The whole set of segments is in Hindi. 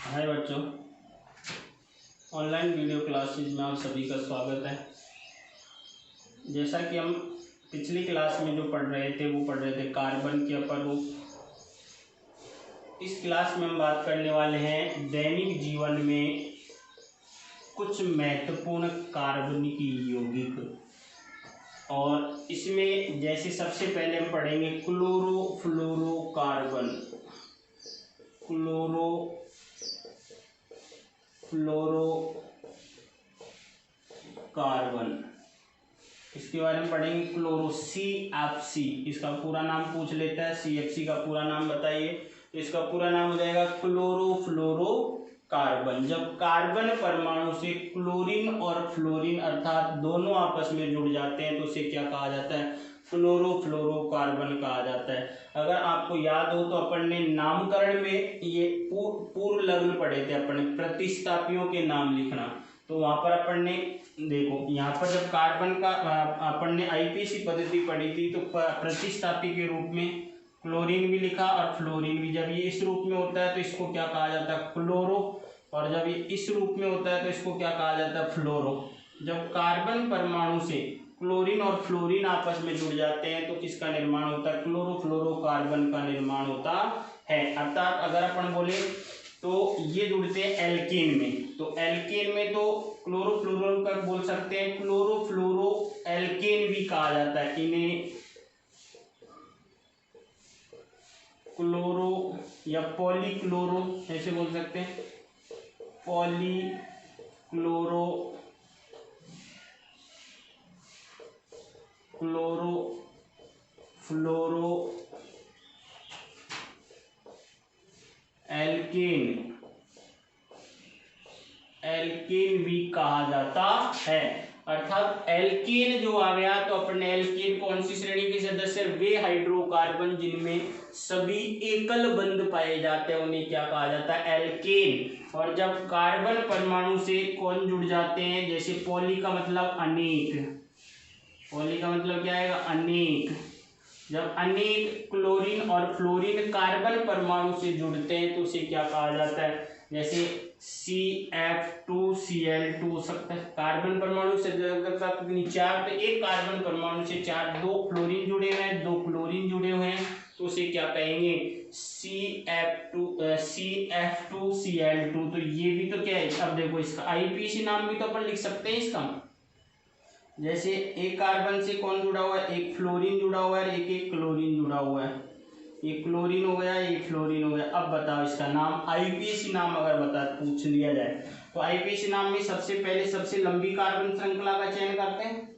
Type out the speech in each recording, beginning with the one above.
हाय बच्चों, ऑनलाइन वीडियो क्लासेज में आप सभी का स्वागत है। जैसा कि हम पिछली क्लास में जो पढ़ रहे थे कार्बन के अपरूप। इस क्लास में हम बात करने वाले हैं दैनिक जीवन में कुछ महत्वपूर्ण कार्बनिक यौगिक, और इसमें जैसे सबसे पहले हम पढ़ेंगे क्लोरोफ्लोरोकार्बन। क्लोरोफ्लोरोकार्बन, इसके बारे में पढ़ेंगे। क्लोरो CFC, इसका पूरा नाम पूछ लेता है। CFC का पूरा नाम बताइए। इसका पूरा नाम हो जाएगा क्लोरोफ्लोरोकार्बन। जब कार्बन परमाणु से क्लोरीन और फ्लोरीन अर्थात दोनों आपस में जुड़ जाते हैं तो उसे क्या कहा जाता है? क्लोरोफ्लोरोकार्बन कहा जाता है। अगर आपको याद हो तो अपन ने नामकरण में ये पूर्व लग्न पढ़े थे, अपन ने प्रतिस्थापियों के नाम लिखना। तो वहां पर अपन ने देखो, यहाँ पर जब कार्बन का अपन ने IPC पद्धति पढ़ी थी तो प्रतिस्थापी के रूप में क्लोरीन भी लिखा और फ्लोरीन भी। जब ये इस रूप में होता है तो इसको क्या कहा जाता है? क्लोरो। और जब ये इस रूप में होता है तो इसको क्या कहा जाता है? फ्लोरो। जब कार्बन परमाणु से क्लोरीन और फ्लोरीन आपस में जुड़ जाते हैं तो किसका निर्माण होता है? क्लोरोफ्लोरोकार्बन का निर्माण होता है। अर्थात अगर अपन बोले तो ये जुड़ते हैं एल्केन में, तो एल्केन में तो क्लोरोफ्लोरो का बोल सकते हैं, क्लोरोफ्लोरो एल्केन भी कहा जाता है। इन्हें क्लोरो या पॉलीक्लोरो ऐसे बोल सकते हैं, पॉलीक्लोरो क्लोरोफ्लोरो एल्केन भी कहा जाता है। अर्थात एल्केन जो आ गया तो अपन ने एल्केन कौन सी श्रेणी के सदस्य? वे हाइड्रोकार्बन जिनमें सभी एकल बंध पाए जाते हैं उन्हें क्या कहा जाता है? एल्केन। और जब कार्बन परमाणु से कौन जुड़ जाते हैं, जैसे पॉली का मतलब अनेक, पॉली का मतलब क्या आएगा? अनेक। जब अनेक क्लोरीन और फ्लोरीन कार्बन परमाणु से जुड़ते हैं तो उसे क्या कहा जाता है? जैसे CF2Cl2 हो सकता है। कार्बन परमाणु से चार, तो एक कार्बन परमाणु से चार, दो फ्लोरीन जुड़े हुए हैं, दो क्लोरीन जुड़े हुए हैं तो उसे क्या कहेंगे? CF2Cl2। तो ये भी तो क्या है? अब देखो इसका IPC नाम भी तो अपन लिख सकते हैं इसका। जैसे एक कार्बन से कौन जुड़ा हुआ है? एक फ्लोरीन जुड़ा हुआ है, एक क्लोरीन जुड़ा हुआ है। ये क्लोरीन हो गया, ये फ्लोरीन हो गया। अब बताओ इसका नाम, IPC नाम अगर पूछ लिया जाए तो IPC नाम में सबसे पहले सबसे लंबी कार्बन श्रृंखला का चयन करते हैं,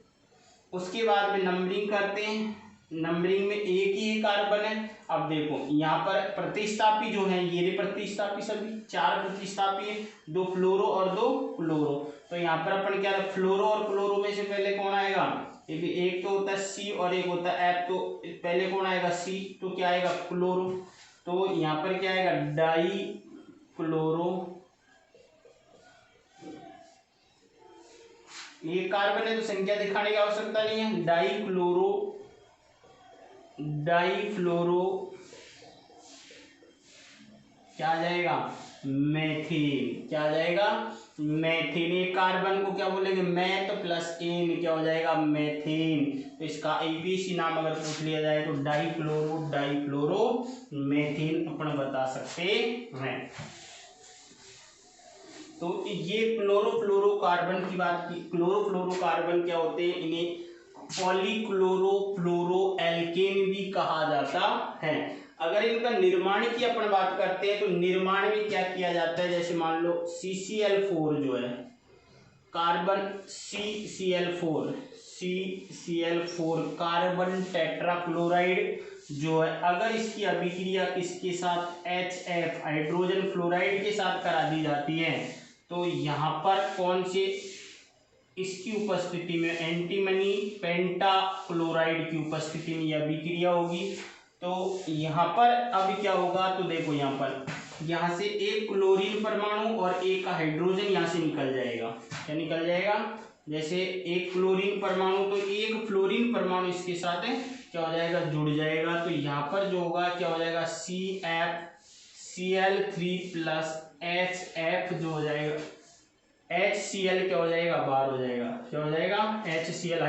उसके बाद में नंबरिंग करते हैं। नंबरिंग में एक ही कार्बन है। अब देखो यहाँ पर प्रतिस्थापी जो है, ये प्रतिस्थापी सभी चार प्रतिस्थापी है, दो फ्लोरो और दो क्लोरो। तो यहाँ पर अपन क्या, फ्लोरो और क्लोरो में से पहले कौन आएगा? एक तो होता है C और एक होता है F, तो पहले कौन आएगा? C, तो क्या आएगा? क्लोरो। तो यहाँ पर क्या आएगा? Die chloro. ये कार्बन है तो संख्या दिखाने की आवश्यकता नहीं है। डाईफ्लोरो क्या आ जाएगा? मेथेन। क्या आ जाएगा? मेथेन। एक कार्बन को क्या बोलेंगे? मैथ प्लस एन, क्या हो जाएगा? मेथेन। तो इसका IPC नाम अगर पूछ लिया जाए तो डाईफ्लोरो मेथेन अपन बता सकते हैं। तो ये क्लोरोफ्लोरोकार्बन की बात की। क्लोरोफ्लोरोकार्बन क्या होते हैं? इन्हें पॉलीक्लोरोफ्लोरोएल्केन भी कहा जाता है। अगर इनका निर्माण की अपन बात करते हैं तो निर्माण में क्या किया जाता है? जैसे मान लो CCl4 जो है, कार्बन CCl4 कार्बन टेट्राक्लोराइड जो है, अगर इसकी अभिक्रिया किसके साथ? HF हाइड्रोजन फ्लोराइड के साथ करा दी जाती है तो यहाँ पर कौन से इसकी उपस्थिति में, एंटीमनी पेंटाक्लोराइड की उपस्थिति में यह अभिक्रिया होगी। तो यहाँ पर अब क्या होगा? तो देखो यहाँ पर, यहाँ से एक क्लोरीन परमाणु और एक का हाइड्रोजन यहाँ से निकल जाएगा। क्या निकल जाएगा? जैसे एक क्लोरीन परमाणु तो एक फ्लोरीन परमाणु इसके साथ है क्या हो जाएगा? जुड़ जाएगा। तो यहाँ पर जो होगा क्या हो जाएगा? Cl3 प्लस HF जो हो जाएगा, HCl क्या हो जाएगा, बाहर हो जाएगा, क्या हो जाएगा, HCl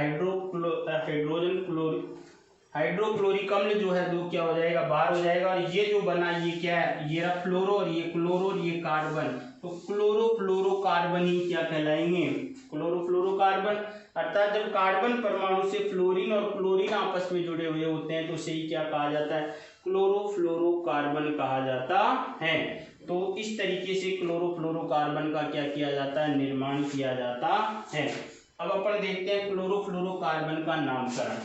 हाइड्रोक्लोरिक अम्ल जो है दो क्या हो जाएगा, बाहर हो जाएगा। और ये जो बना ये क्या है, ये रहा फ्लोरो और ये क्लोरो और ये कार्बन, तो क्लोरोफ्लोरोकार्बन ही क्या कहलाएंगे, क्लोरोफ्लोरोकार्बन। अर्थात जब कार्बन परमाणु से फ्लोरीन और क्लोरीन आपस में जुड़े हुए होते हैं तो उसे ही क्या कहा जाता है, क्लोरोफ्लोरोकार्बन कहा जाता है। तो इस तरीके से क्लोरोफ्लोरोकार्बन का क्या किया जाता है, निर्माण किया जाता है। अब अपन देखते हैं क्लोरोफ्लोरोकार्बन का नामकरण।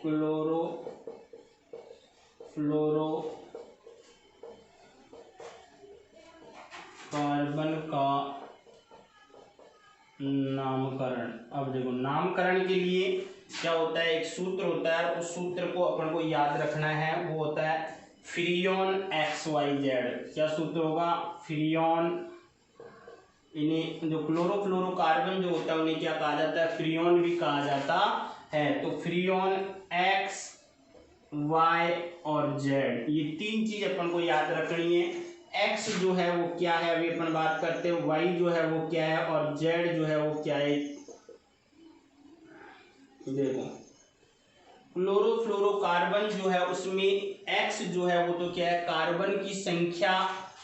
क्लोरोफ्लोरोकार्बन का नामकरण। अब देखो नामकरण के लिए क्या होता है, एक सूत्र होता है, उस सूत्र को अपन को याद रखना है, वो होता है फ्रियोन XYZ। क्या सूत्र होगा, फ्रियोन, इन्हें जो क्लोरोफ्लोरोकार्बन जो होता है उन्हें क्या कहा जाता है, फ्रियोन भी कहा जाता है। तो फ्रियोन X, Y और Z, ये तीन चीज अपन को याद रखनी है। X जो है वो क्या है, अभी अपन बात करते हैं, Y जो है वो क्या है और Z जो है वो क्या है। देखो क्लोरोफ्लोरोकार्बन जो है उसमें X जो है वो तो क्या है, कार्बन की संख्या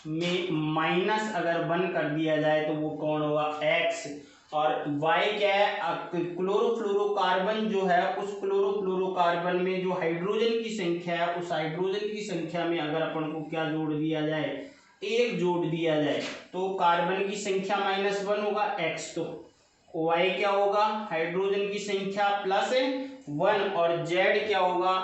में माइनस अगर 1 कर दिया जाए तो वो कौन होगा, X। और Y क्या है, क्लोरोफ्लोरोकार्बन जो है उस क्लोरोफ्लोरोकार्बन में जो हाइड्रोजन की संख्या है, उस हाइड्रोजन की संख्या में अगर अपन को क्या जोड़ दिया जाए, 1 जोड़ दिया जाए तो कार्बन की संख्या -1 होगा X। तो Y क्या होगा, हाइड्रोजन की संख्या +1 और Z क्या होगा,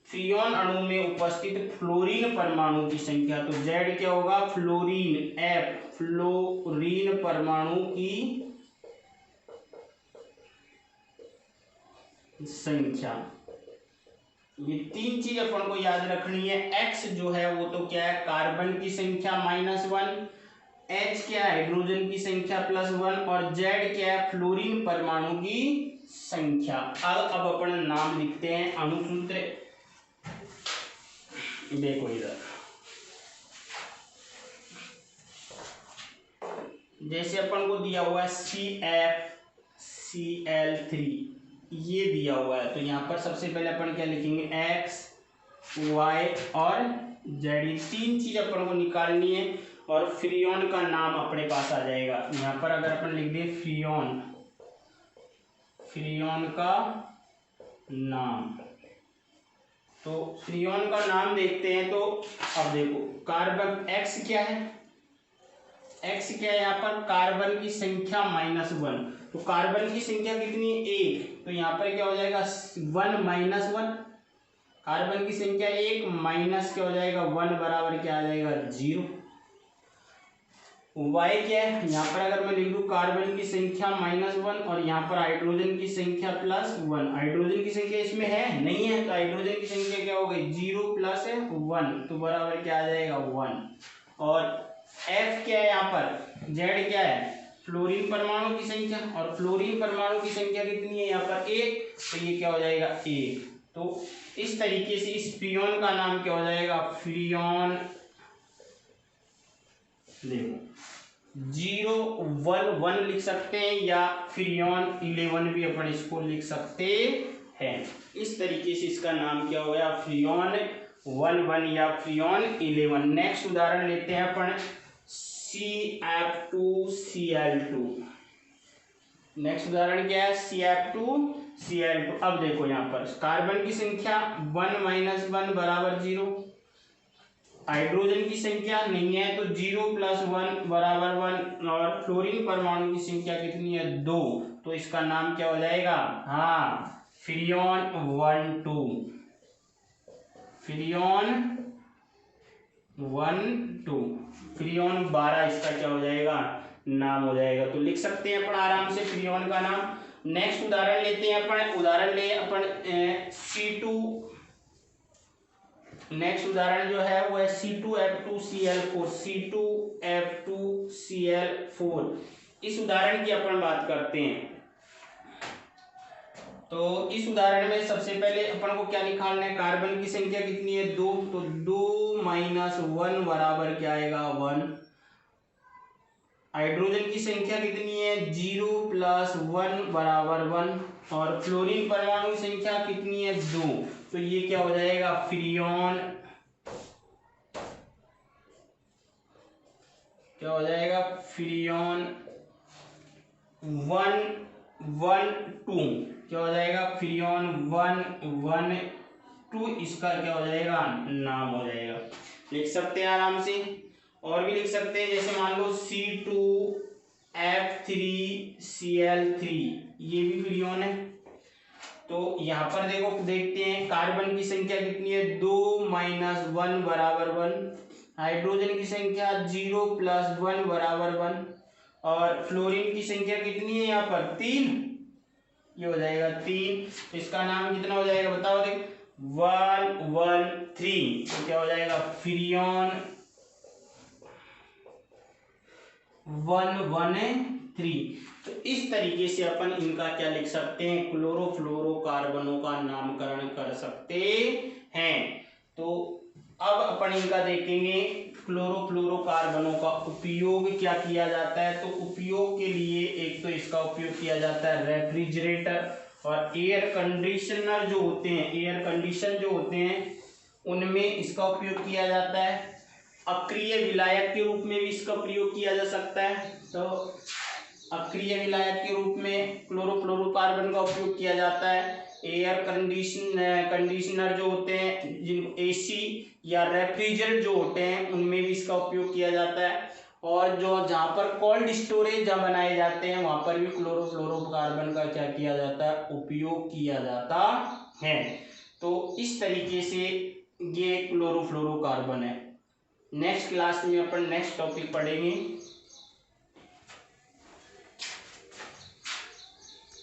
फ्रियोन अणु में उपस्थित फ्लोरीन परमाणु की संख्या। तो Z क्या होगा, फ्लोरीन, F फ्लोरीन परमाणु की संख्या। ये तीन चीज अपन को याद रखनी है। X जो है वो तो क्या है, कार्बन की संख्या -1, H क्या है, हाइड्रोजन की संख्या +1 और Z क्या है, फ्लोरीन परमाणु की संख्या। अब अपन नाम लिखते हैं अणुसूत्र। देखो इधर जैसे अपन को दिया हुआ है CFCl3 ये दिया हुआ है, तो यहाँ पर सबसे पहले अपन क्या लिखेंगे, X, Y और Z, तीन चीज अपन को निकालनी है और फ्रियोन का नाम अपने पास आ जाएगा। यहाँ पर अगर अपन लिख दें फ्रियोन, फ्रियोन का नाम, तो फ्रियोन का नाम देखते हैं। तो अब देखो कार्बन X क्या है, X क्या है, यहाँ पर कार्बन की संख्या -1, तो कार्बन की संख्या कितनी है, 1, तो यहाँ पर क्या हो जाएगा 1 - 1, कार्बन की संख्या 1 माइनस क्या हो जाएगा 1 बराबर क्या आ जाएगा 0। Y क्या है, यहाँ पर अगर मैं लिख दूं कार्बन की संख्या -1 और यहाँ पर हाइड्रोजन की संख्या +1, हाइड्रोजन की संख्या इसमें है नहीं है, तो हाइड्रोजन की संख्या क्या हो गई 0 + 1, तो बराबर क्या आ जाएगा 1। और F क्या है, यहाँ पर Z क्या है, फ्लोरीन परमाणु की संख्या, और फ्लोरीन परमाणु की संख्या कितनी है यहाँ पर 1, तो ये क्या हो जाएगा 1। तो इस तरीके से इस फ्रियोन का नाम क्या हो जाएगा, फ्रियोन। देखो 011 लिख सकते हैं या फ्रियोन 11 भी अपन इसको लिख सकते हैं। इस तरीके से इसका नाम क्या हो गया, फ्रियोन 11 या फ्रियोन 11। नेक्स्ट उदाहरण लेते हैं अपन CF2Cl2। नेक्स्ट उदाहरण क्या है, CF2Cl2। अब देखो यहाँ पर कार्बन की संख्या 1 - 1 बराबर 0, हाइड्रोजन की संख्या नहीं है तो 0 + 1 बराबर 1, और फ्लोरीन परमाणु की संख्या कितनी है 2, तो इसका नाम क्या हो जाएगा, हाँ फ्रियोन 12, फ्रियोन 12, फ्रियोन 12 इसका क्या हो जाएगा, नाम हो जाएगा। तो लिख सकते हैं अपन आराम से फ्रियोन का नाम। नेक्स्ट उदाहरण लेते हैं अपन, उदाहरण ले अपन C2। नेक्स्ट उदाहरण जो है वो है C2F2Cl4, C2F2Cl4। इस उदाहरण की अपन बात करते हैं। तो इस उदाहरण में सबसे पहले अपन को क्या निकालना है, कार्बन की संख्या कितनी है 2, तो 2 माइनस 1 बराबर क्या आएगा 1। हाइड्रोजन की संख्या कितनी है 0 प्लस 1 बराबर 1 और फ्लोरीन परमाणु की संख्या कितनी है 2, तो ये क्या हो जाएगा फ्रीऑन, क्या हो जाएगा फ्रीऑन 1 1 2, क्या हो जाएगा फ्रीऑन 1 1 2, इसका क्या हो जाएगा नाम हो जाएगा। लिख सकते हैं आराम से। और भी लिख सकते हैं, जैसे मान लो C2F3Cl3, ये भी फ्रीऑन है। तो यहाँ पर देखो देखते हैं कार्बन की संख्या कितनी है 2 माइनस 1 बराबर 1, हाइड्रोजन की संख्या 0 प्लस 1 बराबर 1 और फ्लोरीन की संख्या कितनी है यहाँ पर 3, ये हो जाएगा 3। इसका नाम कितना हो जाएगा बताओ देख 1 1 3, तो क्या हो जाएगा फ्रीऑन 1 1 3। तो इस तरीके से अपन इनका क्या लिख सकते हैं क्लोरोफ्लोरोकार्बनों का नामकरण कर सकते हैं। तो अब अपन इनका देखेंगे क्लोरोफ्लोरोकार्बनों का उपयोग क्या किया जाता है। तो उपयोग के लिए एक तो इसका उपयोग किया जाता है रेफ्रिजरेटर और एयर कंडीशनर जो होते हैं, एयर कंडीशन जो होते हैं उनमें इसका उपयोग किया जाता है। अक्रिय विलायक के रूप में भी इसका प्रयोग किया जा सकता है। तो अक्रिय विलायक के रूप में क्लोरोफ्लोरोकार्बन का उपयोग किया जाता है। एयर कंडीशनर जो होते हैं, जिन एसी या रेफ्रिजरेटर जो होते हैं उनमें भी इसका उपयोग किया जाता है। और जो जहाँ पर कोल्ड स्टोरेज जहाँ बनाए जाते हैं वहाँ पर भी क्लोरोफ्लोरोकार्बन का क्या किया जाता है उपयोग किया जाता है। तो इस तरीके से ये क्लोरोफ्लोरोकार्बन है। नेक्स्ट क्लास में अपन नेक्स्ट टॉपिक पढ़ेंगे।